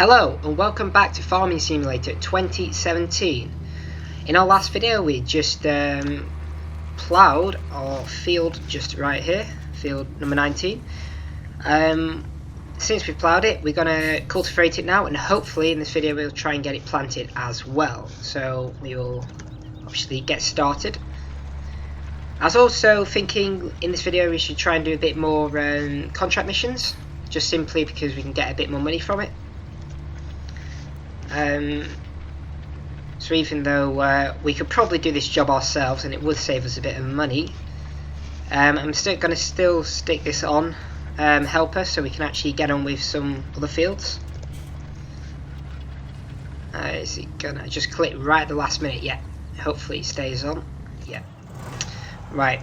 Hello and welcome back to Farming Simulator 2017. In our last video we just ploughed our field just right here, field number 19. Since we've ploughed it, we're going to cultivate it now, and hopefully in this video we'll try and get it planted as well. So we will obviously get started. I was also thinking in this video we should try and do a bit more contract missions, just simply because we can get a bit more money from it. So even though we could probably do this job ourselves and it would save us a bit of money, I'm still going to stick this on helper so we can actually get on with some other fields. Is it gonna just click right at the last minute? Yeah, hopefully it stays on. Yeah, right.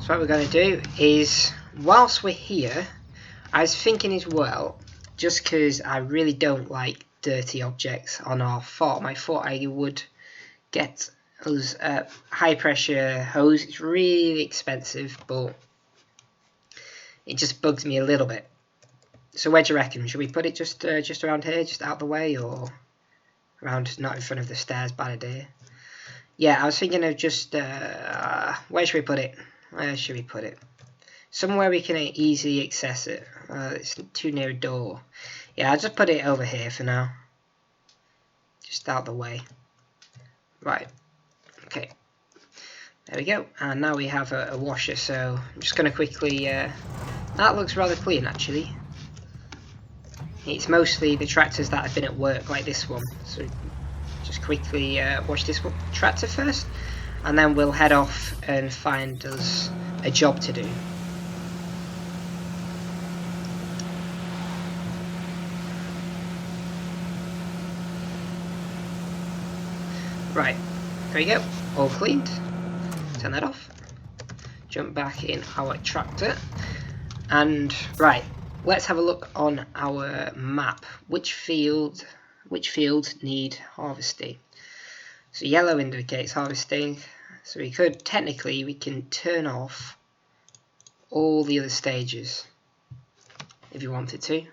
So what we're going to do is, whilst we're here, I was thinking as well, just because I really don't like dirty objects on our farm, I thought I would get those high pressure hose. It's really expensive, but it just bugs me a little bit. So where do you reckon? Should we put it just around here, just out the way, or around, not in front of the stairs? Bad idea. Yeah, I was thinking of just where should we put it? Where should we put it? Somewhere we can easily access it. It's too near a door. Yeah, I'll just put it over here for now. Just out the way. Right. Okay. There we go. And now we have a washer, so I'm just going to quickly... that looks rather clean, actually. It's mostly the tractors that have been at work, like this one. So just quickly wash this tractor first, and then we'll head off and find us a job to do. Right, there we go, all cleaned. Turn that off. Jump back in our tractor. And right, let's have a look on our map. Which fields need harvesting? So yellow indicates harvesting. So we can turn off all the other stages if you wanted to,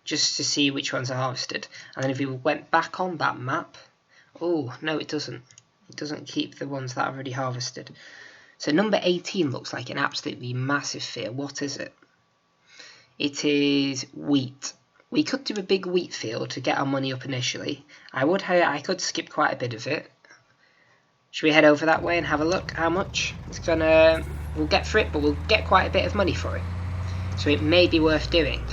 just to see which ones are harvested. And then if we went back on that map, oh, no, it doesn't. It doesn't keep the ones that are already harvested. So number 18 looks like an absolutely massive field. What is it? It is wheat. We could do a big wheat field to get our money up initially. I could skip quite a bit of it. Should we head over that way and have a look how much? We'll get for it, but we'll get quite a bit of money for it. So it may be worth doing.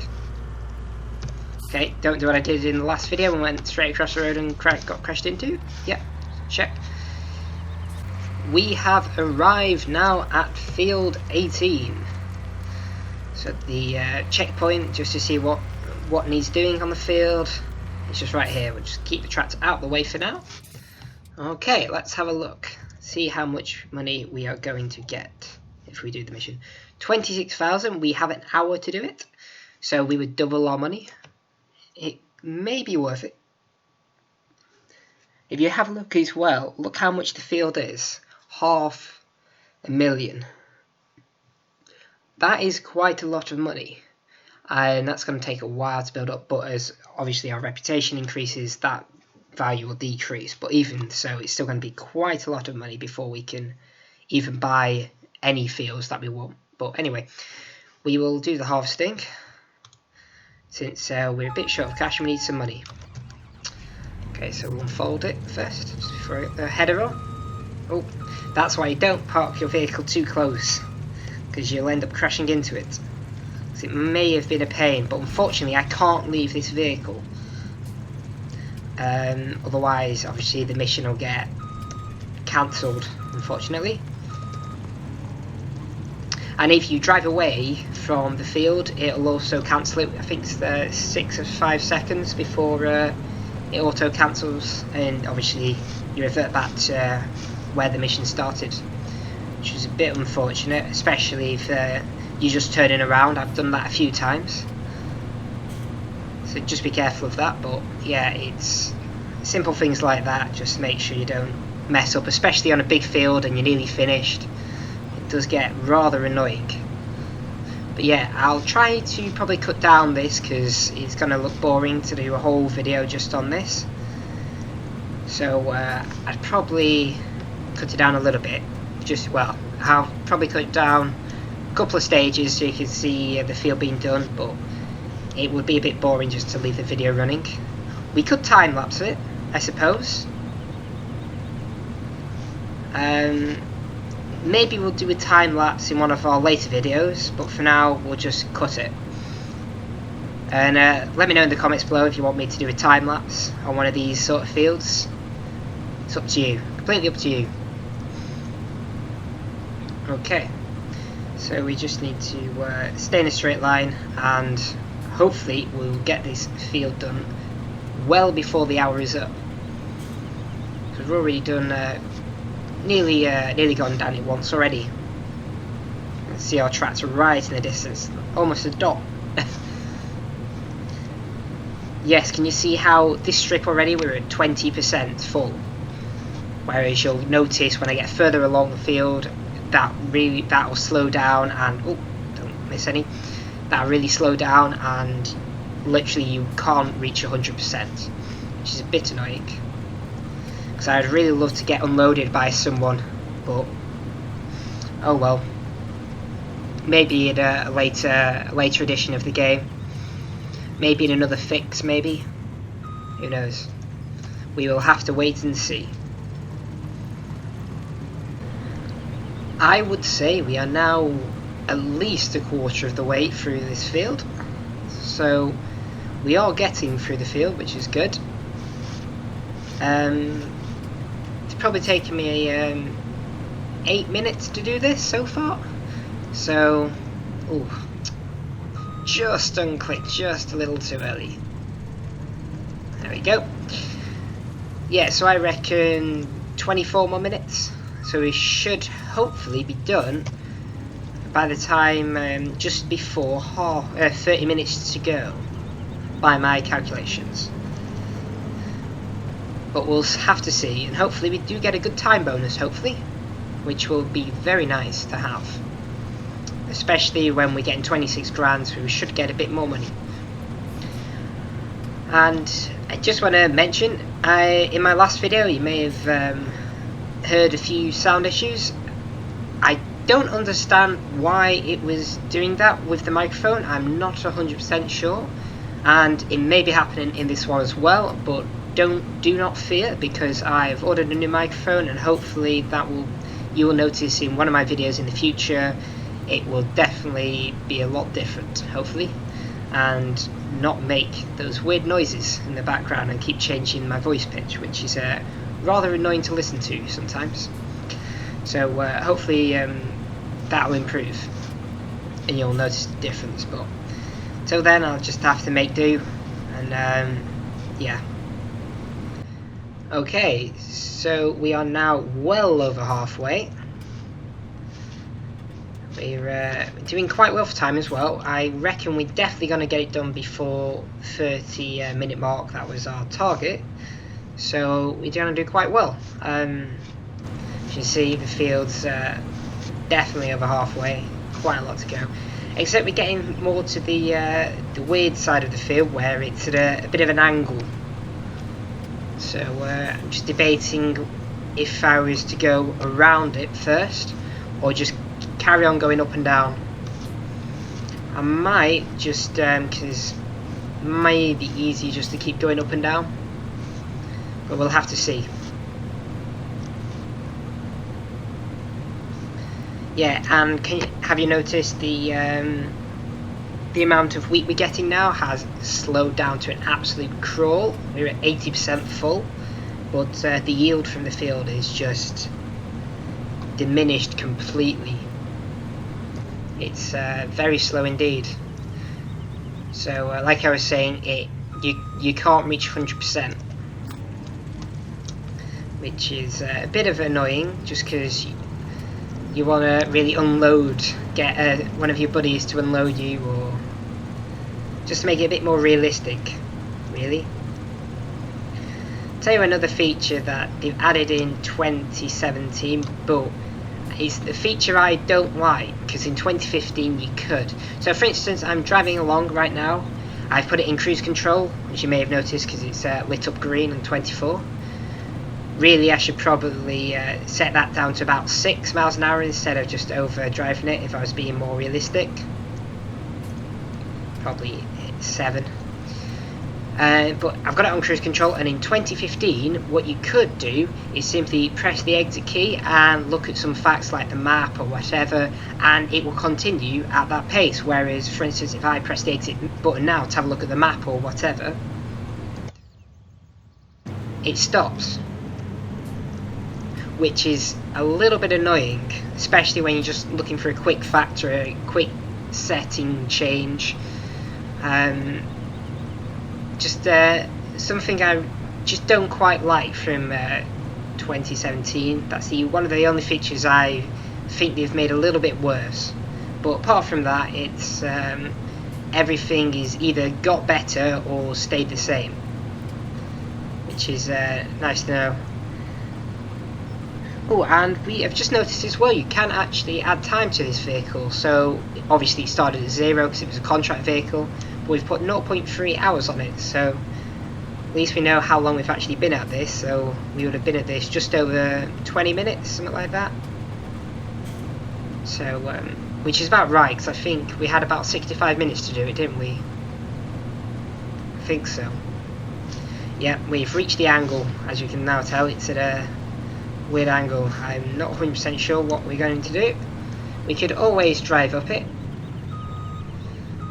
Okay, don't do what I did in the last video and went straight across the road and got crashed into. Yeah, check. We have arrived now at field 18. So the checkpoint, just to see what needs doing on the field, it's just right here. We'll just keep the tractor out of the way for now. Okay, let's have a look. See how much money we are going to get if we do the mission. 26,000. We have an hour to do it, so we would double our money. It may be worth it. If you have a look as well, look how much the field is. 500,000. That is quite a lot of money, and that's going to take a while to build up, but as obviously our reputation increases, that value will decrease. But even so, it's still going to be quite a lot of money before we can even buy any fields that we want. But anyway, we will do the harvesting. Since we're a bit short of cash, we need some money. Okay, so we'll unfold it first, just before the header on. Oh, that's why you don't park your vehicle too close, because you'll end up crashing into it. So it may have been a pain, but unfortunately I can't leave this vehicle. Otherwise, obviously, the mission will get cancelled, unfortunately. And if you drive away from the field, it'll also cancel it. I think it's 6 or 5 seconds before it auto cancels, and obviously you revert back to where the mission started, which is a bit unfortunate, especially if you're just turning around. I've done that a few times, so just be careful of that. But yeah, it's simple things like that. Just make sure you don't mess up, especially on a big field and you're nearly finished. It does get rather annoying. But yeah, I'll try to probably cut down this because it's going to look boring to do a whole video just on this. So I'd probably cut it down a little bit. I'll probably cut it down a couple of stages so you can see the field being done, but it would be a bit boring just to leave the video running. We could time lapse it, I suppose. Maybe we'll do a time lapse in one of our later videos, but for now we'll just cut it. And let me know in the comments below if you want me to do a time lapse on one of these sort of fields. It's up to you, completely up to you. Okay, so we just need to stay in a straight line, and hopefully we'll get this field done well before the hour is up. Because we've already done nearly gone down it once already. Let's see our tractor right in the distance, almost a dot. Yes, can you see how this strip already we're at 20% full? Whereas you'll notice when I get further along the field, that will slow down, and oh, don't miss any. That'll really slow down, and literally you can't reach 100%, which is a bit annoying. Because I'd really love to get unloaded by someone, but oh well. Maybe in a later edition of the game. Maybe in another fix, maybe. Who knows? We will have to wait and see. I would say we are now at least a quarter of the way through this field. So we are getting through the field, which is good. It's probably taken me 8 minutes to do this so far. So, ooh, just unclicked, just a little too early. There we go. Yeah, so I reckon 24 more minutes. So we should hopefully be done by the time just before 30 minutes to go, by my calculations. But we'll have to see, and hopefully we do get a good time bonus, hopefully, which will be very nice to have. Especially when we're getting 26 grand, so we should get a bit more money. And I just want to mention, in my last video you may have heard a few sound issues. I don't understand why it was doing that with the microphone. I'm not 100% sure, and it may be happening in this one as well, but do not fear, because I've ordered a new microphone, and hopefully you will notice in one of my videos in the future it will definitely be a lot different, hopefully, and not make those weird noises in the background and keep changing my voice pitch, which is rather annoying to listen to sometimes. So hopefully that will improve and you'll notice the difference, but till then I'll just have to make do, and yeah. Okay, so we are now well over halfway. We're doing quite well for time as well. I reckon we're definitely going to get it done before 30-minute mark. That was our target. So we're going to do quite well. As you can see, the field's definitely over halfway. Quite a lot to go. Except we're getting more to the weird side of the field, where it's at a bit of an angle. So I'm just debating if I was to go around it first, or just carry on going up and down. I might just, because it may be easy just to keep going up and down, but we'll have to see. Yeah, and have you noticed the amount of wheat we're getting now has slowed down to an absolute crawl? We're at 80% full, but the yield from the field is just diminished completely. It's very slow indeed. So like I was saying, you can't reach 100%, which is a bit of annoying, just because you want to really unload, get one of your buddies to unload you, or just to make it a bit more realistic, really. I'll tell you another feature that they've added in 2017, but is the feature I don't like, because in 2015 you could. So for instance, I'm driving along right now. I've put it in cruise control, as you may have noticed, because it's lit up green on 24. Really, I should probably set that down to about 6 miles an hour instead of just over driving it if I was being more realistic. Probably 7. But I've got it on cruise control, and in 2015 what you could do is simply press the exit key and look at some facts like the map or whatever, and it will continue at that pace. Whereas for instance, if I press the exit button now to have a look at the map or whatever, it stops, which is a little bit annoying, especially when you're just looking for a quick fact or a quick setting change. Just something I just don't quite like from 2017. That's one of the only features I think they've made a little bit worse. But apart from that, it's everything is either got better or stayed the same, which is nice to know. Oh, and we have just noticed as well, you can actually add time to this vehicle. So obviously it started at 0 because it was a contract vehicle, but we've put 0.3 hours on it, so at least we know how long we've actually been at this. So we would have been at this just over 20 minutes, something like that. So which is about right, because I think we had about 65 minutes to do it, didn't we? I think so. Yeah, we've reached the angle. As you can now tell, it's at a weird angle. I'm not 100% sure what we're going to do. We could always drive up it.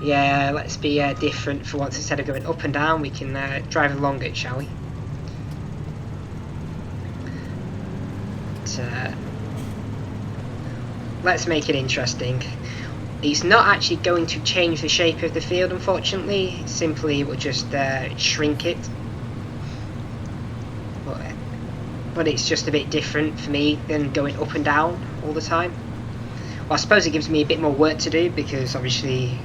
Yeah, let's be different for once. Instead of going up and down, we can drive along it, shall we? Let's make it interesting. It's not actually going to change the shape of the field, unfortunately. Simply, it will just shrink it. But it's just a bit different for me than going up and down all the time. Well, I suppose it gives me a bit more work to do, because obviously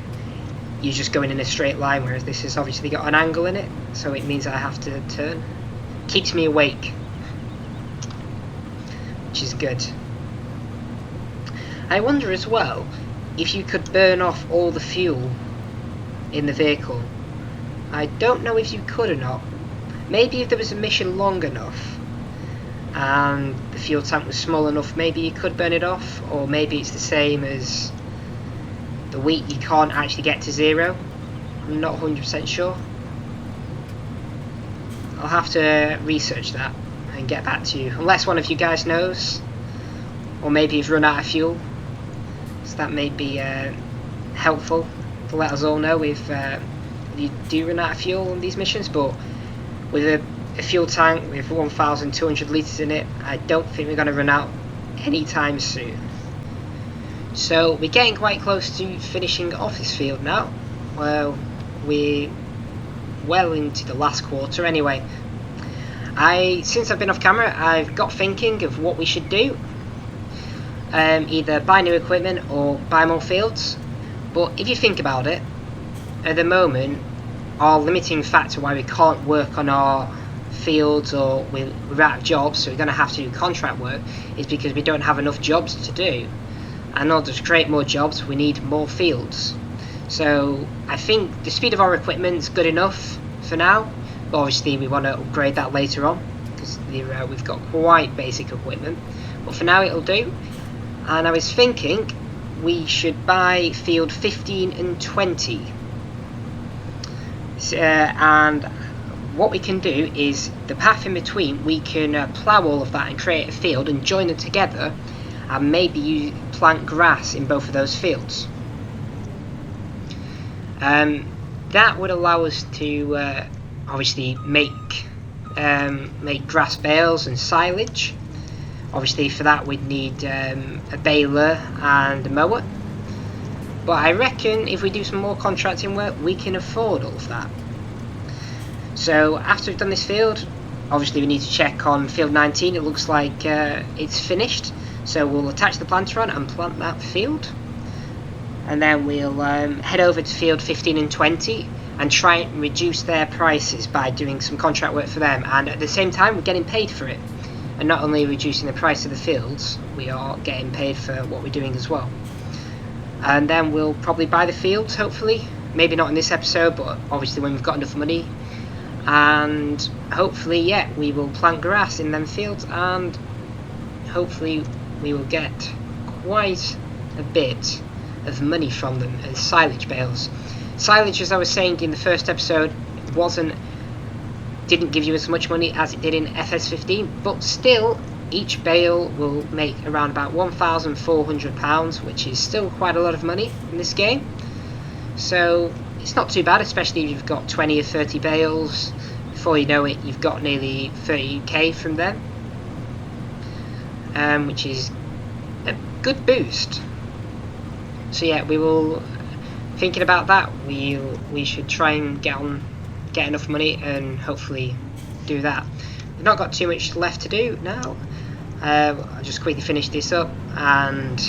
you're just going in a straight line, whereas this has obviously got an angle in it, so it means I have to turn. Keeps me awake, which is good. I wonder as well if you could burn off all the fuel in the vehicle. I don't know if you could or not. Maybe if there was a mission long enough and the fuel tank was small enough, maybe you could burn it off, or maybe it's the same as the wheat, you can't actually get to 0. I'm not 100% sure. I'll have to research that and get back to you, unless one of you guys knows, or maybe you've run out of fuel, so that may be helpful to let us all know if you do run out of fuel on these missions. But with a fuel tank with 1,200 litres in it, I don't think we're going to run out anytime soon. So we're getting quite close to finishing off this field now. Well, we're well into the last quarter anyway. Since I've been off camera, I've got thinking of what we should do. Either buy new equipment or buy more fields. But if you think about it, at the moment, our limiting factor why we can't work on our fields, or we're out of jobs, so we're going to have to do contract work, is because we don't have enough jobs to do. And in order to create more jobs, we need more fields. So I think the speed of our equipment is good enough for now, but obviously we want to upgrade that later on, because we've got quite basic equipment. But for now it'll do. And I was thinking we should buy field 15 and 20. And what we can do is the path in between, we can plough all of that and create a field and join them together, and maybe you plant grass in both of those fields. That would allow us to obviously make grass bales and silage. Obviously for that we'd need a baler and a mower, but I reckon if we do some more contracting work we can afford all of that. So after we've done this field, obviously we need to check on field 19. It looks like it's finished, so we'll attach the planter on and plant that field, and then we'll head over to field 15 and 20 and try and reduce their prices by doing some contract work for them, and at the same time we're getting paid for it. and not only reducing the price of the fields, we are getting paid for what we're doing as well. And then we'll probably buy the fields, hopefully. Maybe not in this episode, but obviously when we've got enough money. And hopefully, yeah, we will plant grass in them fields, and hopefully we will get quite a bit of money from them as silage bales. Silage, as I was saying in the first episode, didn't give you as much money as it did in FS15, but still each bale will make around about £1,400, which is still quite a lot of money in this game. So it's not too bad, especially if you've got 20 or 30 bales. Before you know it, you've got nearly 30k from them, which is a good boost. So yeah, we will, thinking about that, we should try and get enough money and hopefully do that. We've not got too much left to do now. I'll just quickly finish this up, and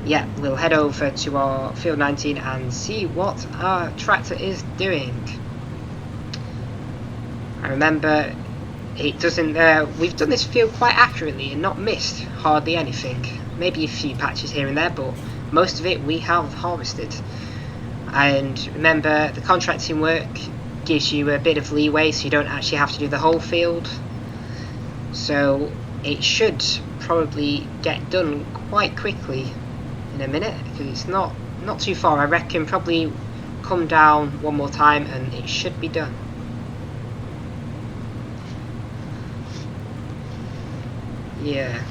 yeah, we'll head over to our field 19 and see what our tractor is doing. I remember it doesn't. We've done this field quite accurately and not missed hardly anything. Maybe a few patches here and there, but most of it we have harvested. And remember, the contracting work gives you a bit of leeway, so you don't actually have to do the whole field. So it should probably get done quite quickly in a minute, because it's not too far. I reckon probably come down one more time and it should be done. Yeah.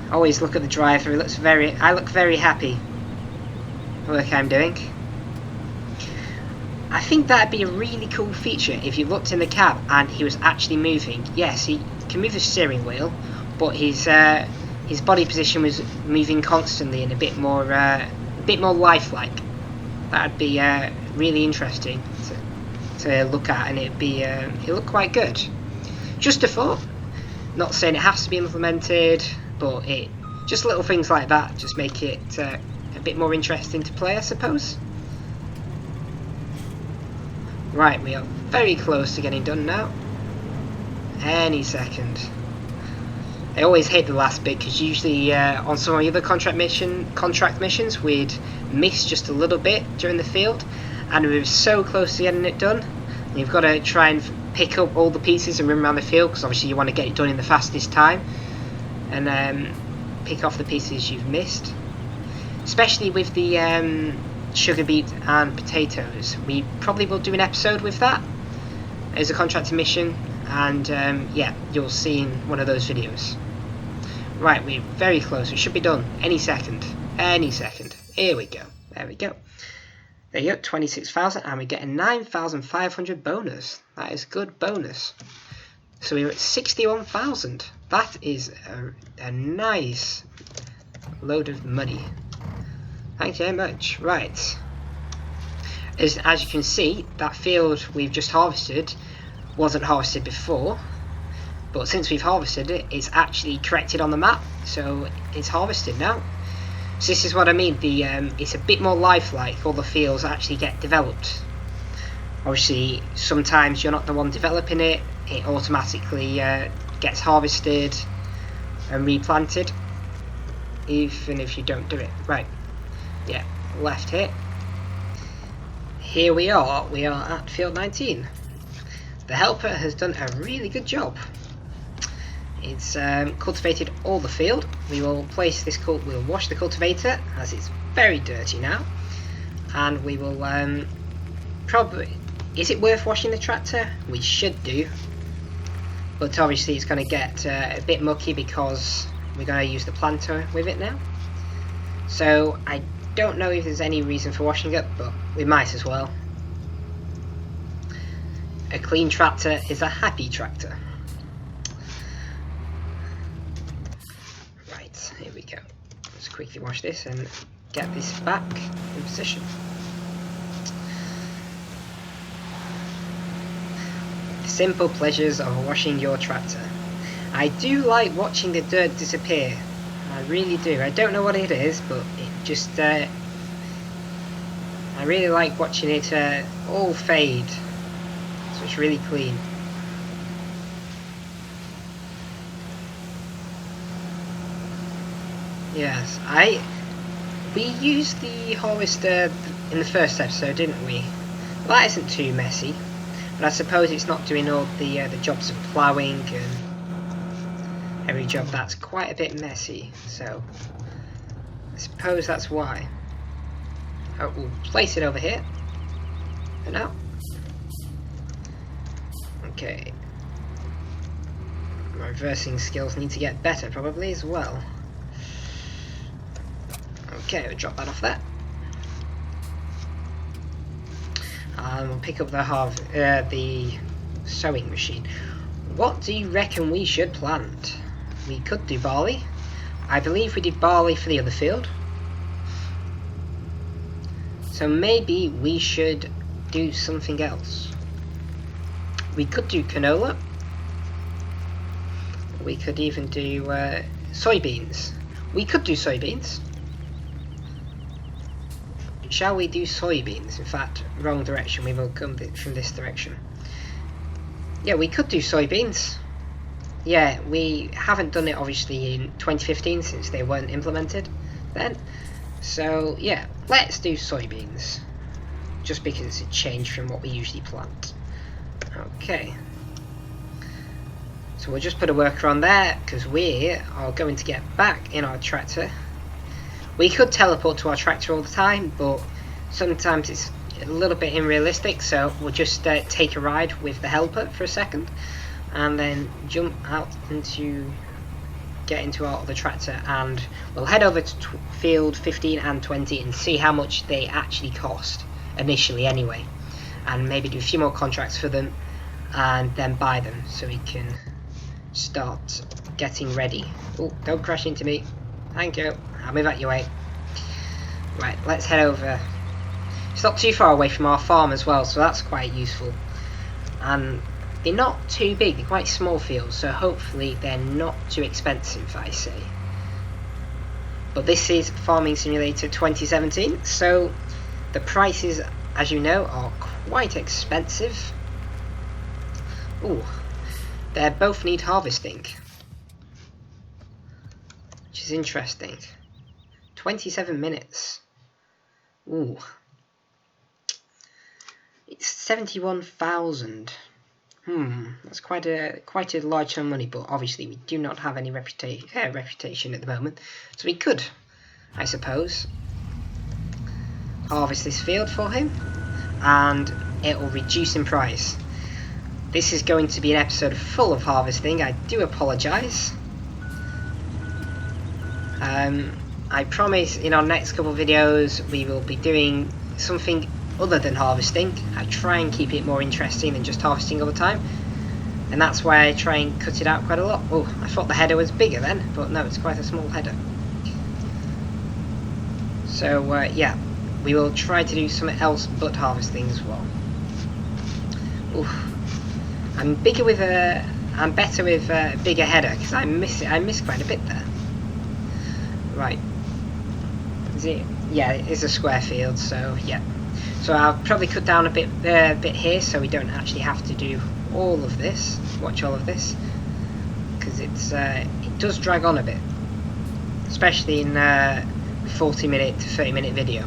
Always look at the driver. I look very happy. The work I'm doing. I think that'd be a really cool feature if you looked in the cab and he was actually moving. Yes, he can move the steering wheel, but his body position was moving constantly and a bit more lifelike. That'd be really interesting to look at, and it'd look quite good. Just a thought. Not saying it has to be implemented, but just little things like that just make it a bit more interesting to play, I suppose. Right, we are very close to getting done now. Any second. I always hate the last bit, because usually on some of the other contract missions we'd miss just a little bit during the field, and we were so close to getting it done. And you've got to try and pick up all the pieces and run around the field, because obviously you want to get it done in the fastest time, and pick off the pieces you've missed. Especially with the sugar beet and potatoes. We probably will do an episode with that as a contractor mission, and yeah, you'll see in one of those videos. Right, we're very close. We should be done any second. Any second. Here we go. There we go. There you go, 26,000, and we get a 9,500 bonus. That is good bonus. So we're at 61,000. That is a nice load of money. Thank you very much. Right. As you can see, that field we've just harvested wasn't harvested before, but since we've harvested it, it's actually corrected on the map, so it's harvested now. So this is what I mean. It's a bit more lifelike. All the fields actually get developed. Obviously, sometimes you're not the one developing it. It automatically gets harvested and replanted, even if you don't do it. Right. Yeah, left hit. Here we are at field 19. The helper has done a really good job. It's cultivated all the field. We will place this we'll wash the cultivator, as it's very dirty now, and we will probably, is it worth washing the tractor? We should do, but obviously it's going to get a bit mucky because we're going to use the planter with it now. So I don't know if there's any reason for washing it, but we might as well. A clean tractor is a happy tractor. Right, here we go. Let's quickly wash this and get this back in position. The simple pleasures of washing your tractor. I do like watching the dirt disappear. I really do. I don't know what it is, but it just I really like watching it all fade, so it's really clean. Yes, we used the harvester in the first episode, didn't we? Well, that isn't too messy, but I suppose it's not doing all the jobs of ploughing and every job. That's quite a bit messy, so I suppose that's why. Oh, we'll place it over here for now. Okay. My reversing skills need to get better probably as well. Okay, we'll drop that off there. And we'll pick up the sewing machine. What do you reckon we should plant? We could do barley. I believe we did barley for the other field. So maybe we should do something else. We could do canola. We could even do soybeans. We could do soybeans. Shall we do soybeans? In fact, wrong direction. We will come from this direction. Yeah, we could do soybeans. Yeah, we haven't done it obviously in 2015 since they weren't implemented then. So yeah, let's do soybeans. Just because it's a change from what we usually plant. Okay. So we'll just put a worker on there because we are going to get back in our tractor. We could teleport to our tractor all the time, but sometimes it's a little bit unrealistic, so we'll just take a ride with the helper for a second and then jump out get into our other tractor, and we'll head over to field 15 and 20 and see how much they actually cost initially anyway, and maybe do a few more contracts for them and then buy them so we can start getting ready. Oh, don't crash into me. Thank you. I'll evacuate. Right, let's head over. It's not too far away from our farm as well, so that's quite useful. And they're not too big, they're quite small fields, so hopefully they're not too expensive, I say. But this is Farming Simulator 2017, so the prices, as you know, are quite expensive. Ooh, they both need harvesting, which is interesting. 27 minutes. Ooh. It's 71,000. That's quite a large sum of money, but obviously we do not have any reputation at the moment. So we could, I suppose, harvest this field for him, and it will reduce in price. This is going to be an episode full of harvesting. I do apologise. I promise in our next couple of videos we will be doing something other than harvesting. I try and keep it more interesting than just harvesting all the time, and that's why I try and cut it out quite a lot. Oh, I thought the header was bigger then, but no, it's quite a small header. So yeah, we will try to do something else but harvesting as well. Oof. I'm better with a bigger header because I miss quite a bit there. Right. Is it? Yeah, it is a square field, so yeah. So I'll probably cut down a bit here, so we don't actually have to do all of this. Watch all of this, because it does drag on a bit, especially in 40-minute to 30-minute video.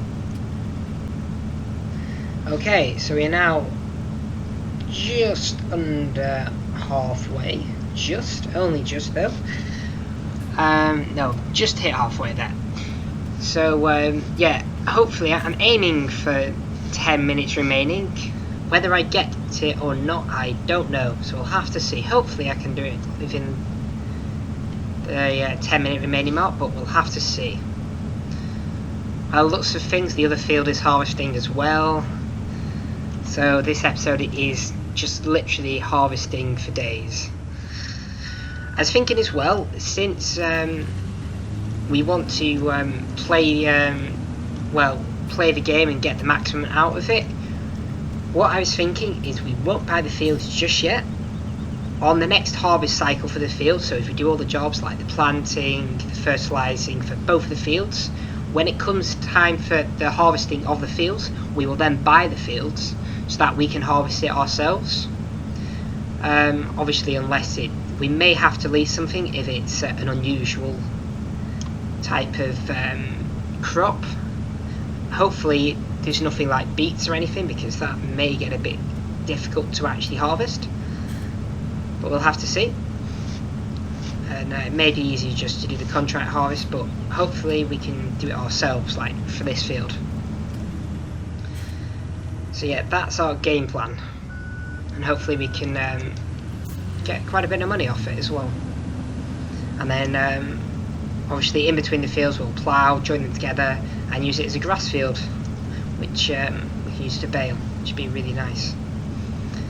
Okay, so we're now just under halfway. Only just though. No, just hit halfway there. So yeah, hopefully I'm aiming for 10 minutes remaining. Whether I get it or not, I don't know, so we'll have to see. Hopefully I can do it within the 10-minute remaining mark, but we'll have to see. Lots of things, the other field is harvesting as well, so this episode is just literally harvesting for days. I was thinking as well, since we want to play the game and get the maximum out of it, what I was thinking is we won't buy the fields just yet. On the next harvest cycle for the field, so if we do all the jobs like the planting, the fertilising for both the fields, when it comes time for the harvesting of the fields, we will then buy the fields so that we can harvest it ourselves. Obviously, unless we may have to leave something if it's an unusual type of crop. Hopefully there's nothing like beets or anything, because that may get a bit difficult to actually harvest, but we'll have to see. And it may be easy just to do the contract harvest, but hopefully we can do it ourselves, like for this field. So yeah, that's our game plan, and hopefully we can get quite a bit of money off it as well. And then obviously in between the fields we'll plough, join them together and use it as a grass field, which we can use to bale, which would be really nice.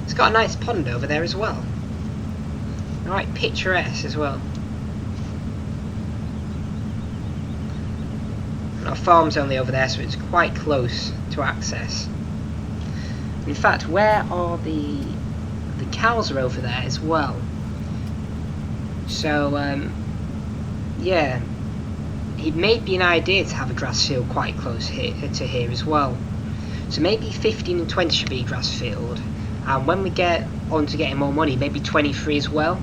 It's got a nice pond over there as well, alright, picturesque as well. And our farm's only over there, so it's quite close to access. In fact, where are the cows are over there as well. So yeah, it may be an idea to have a grass field quite close here to here as well. So maybe 15 and 20 should be a grass field, and when we get on to getting more money, maybe 23 as well,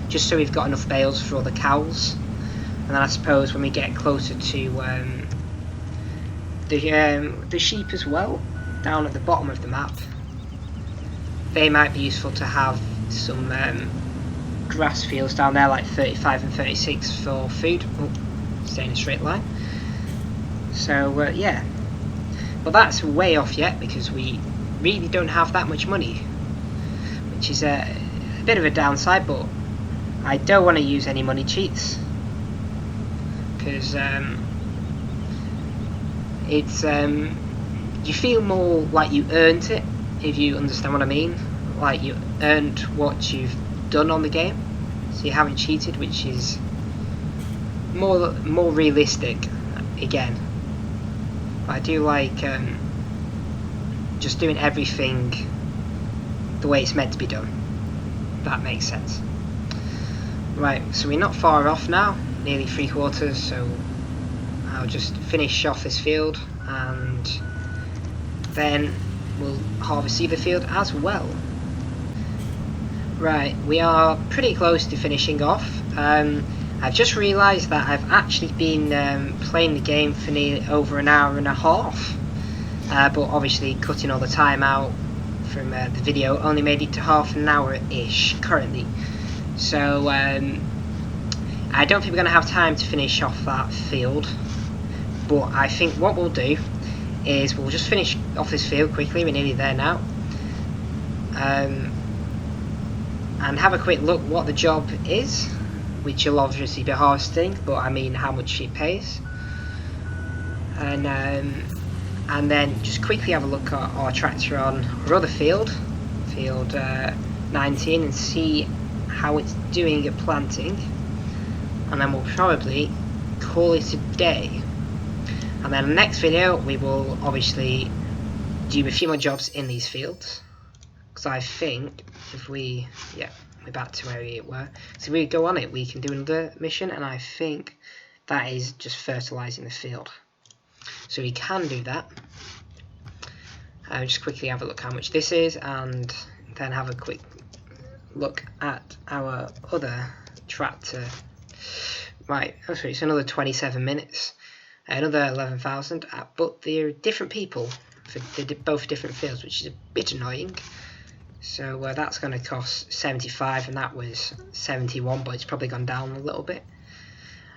just so we've got enough bales for all the cows. And then I suppose when we get closer to the sheep as well, down at the bottom of the map, they might be useful to have some grass fields down there, like 35 and 36 for food. Oh, stay in a straight line. So yeah, but that's way off yet, because we really don't have that much money, which is a bit of a downside. But I don't want to use any money cheats, because it's you feel more like you earned it, if you understand what I mean. Like you earned what you've done on the game, so you haven't cheated, which is more realistic again. I do like just doing everything the way it's meant to be done. That makes sense. Right, so we're not far off now, nearly 3/4, so I'll just finish off this field and then we'll harvest the field as well. Right, we are pretty close to finishing off. I've just realised that I've actually been playing the game for nearly over an hour and a half, but obviously cutting all the time out from the video only made it to half an hour-ish currently. So I don't think we're going to have time to finish off that field, but I think what we'll do is we'll just finish off this field quickly. We're nearly there now, and have a quick look what the job is, which you'll obviously be harvesting, but I mean how much it pays, and then just quickly have a look at our tractor on our other field, field 19, and see how it's doing at planting, and then we'll probably call it a day. And then the next video we will obviously do a few more jobs in these fields, because I think if we're back to where we were. So if we go on it, we can do another mission, and I think that is just fertilizing the field. So we can do that. Just quickly have a look how much this is, and then have a quick look at our other tractor. Right, oh, sorry, it's another 27 minutes. Another 11,000, but they're different people for both different fields, which is a bit annoying. So that's going to cost 75, and that was 71, but it's probably gone down a little bit.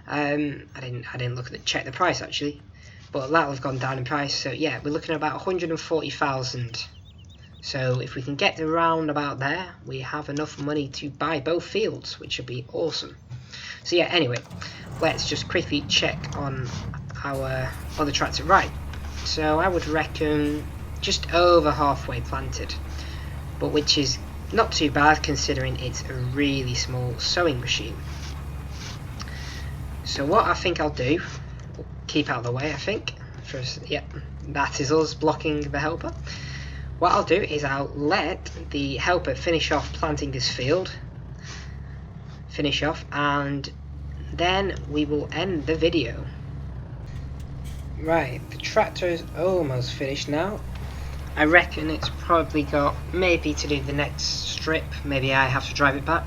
I didn't look at check the price actually, but that'll have gone down in price. So yeah, we're looking at about 140,000. So if we can get around about there, we have enough money to buy both fields, which would be awesome. So yeah, anyway, let's just quickly check on our other tractor. Right, so I would reckon just over halfway planted, but which is not too bad considering it's a really small sowing machine. So what I think I'll do, we'll keep out of the way, I think. First, yeah, that is us blocking the helper. What I'll do is I'll let the helper finish off planting this field, and then we will end the video. Right, the tractor is almost finished now. I reckon it's probably got maybe to do the next strip, maybe I have to drive it back,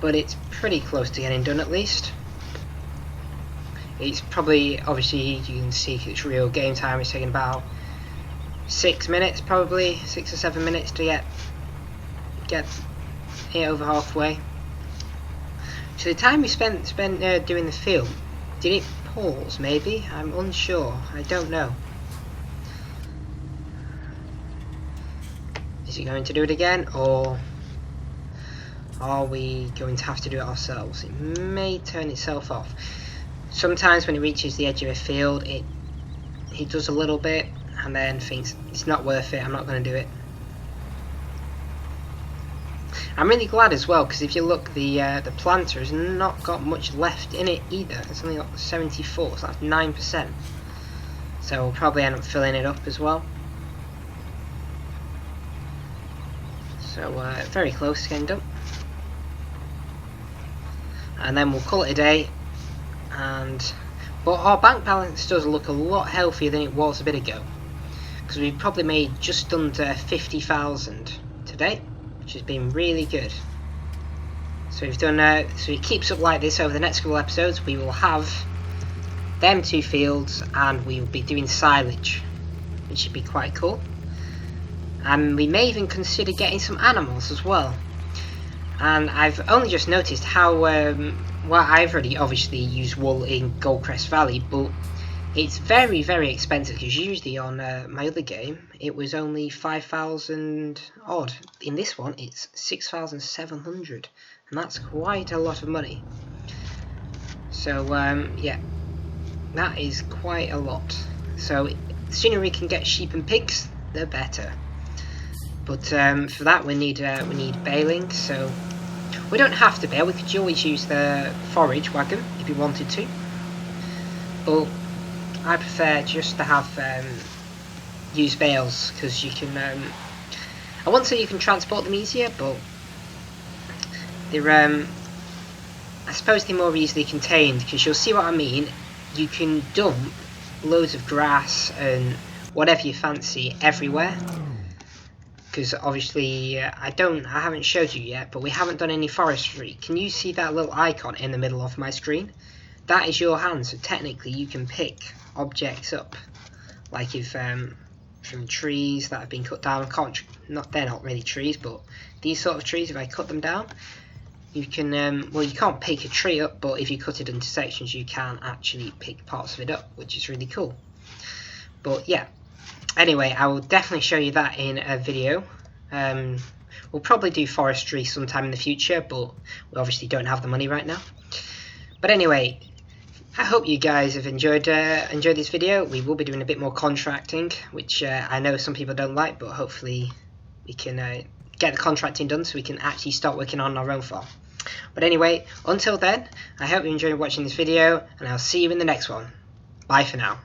but it's pretty close to getting done at least. It's probably, obviously you can see it's real game time. It's taking about 6 minutes, probably 6 or 7 minutes to get it over halfway. So the time we spent doing the film, did it pause? Maybe, I'm unsure. I don't know. Is it going to do it again, or are we going to have to do it ourselves? It may turn itself off. Sometimes when it reaches the edge of a field, it does a little bit and then thinks it's not worth it, I'm not going to do it. I'm really glad as well, because if you look, the planter has not got much left in it either. It's only got 74, so that's 9%. So we'll probably end up filling it up as well. So very close to getting done. And then we'll call it a day. But our bank balance does look a lot healthier than it was a bit ago, because we've probably made just under 50,000 today, which has been really good. So we've done. So it keeps up like this over the next couple of episodes. We will have them 2 fields, and we will be doing silage, which should be quite cool. And we may even consider getting some animals as well. And I've only just noticed how, well, I've already obviously used wool in Goldcrest Valley, but it's very, very expensive, because usually on my other game it was only 5,000 odd. In this one it's 6,700, and that's quite a lot of money. So yeah, that is quite a lot. So the sooner we can get sheep and pigs, the better. But for that we need baling, so we don't have to bale. We could always use the forage wagon if we wanted to, but I prefer just to have use bales, because you can I won't say you can transport them easier, but they're I suppose they're more easily contained, because you'll see what I mean. You can dump loads of grass and whatever you fancy everywhere. Because obviously I haven't showed you yet, but we haven't done any forestry. Can you see that little icon in the middle of my screen? That is your hand, so technically you can pick objects up, like if from trees that have been cut down. They're not really trees, but these sort of trees, if I cut them down, you can well, you can't pick a tree up, but if you cut it into sections you can actually pick parts of it up, which is really cool. But yeah, anyway, I will definitely show you that in a video. We'll probably do forestry sometime in the future, but we obviously don't have the money right now. But anyway, I hope you guys have enjoyed this video. We will be doing a bit more contracting, which I know some people don't like, but hopefully we can get the contracting done so we can actually start working on our own farm. But anyway, until then, I hope you enjoyed watching this video, and I'll see you in the next one. Bye for now.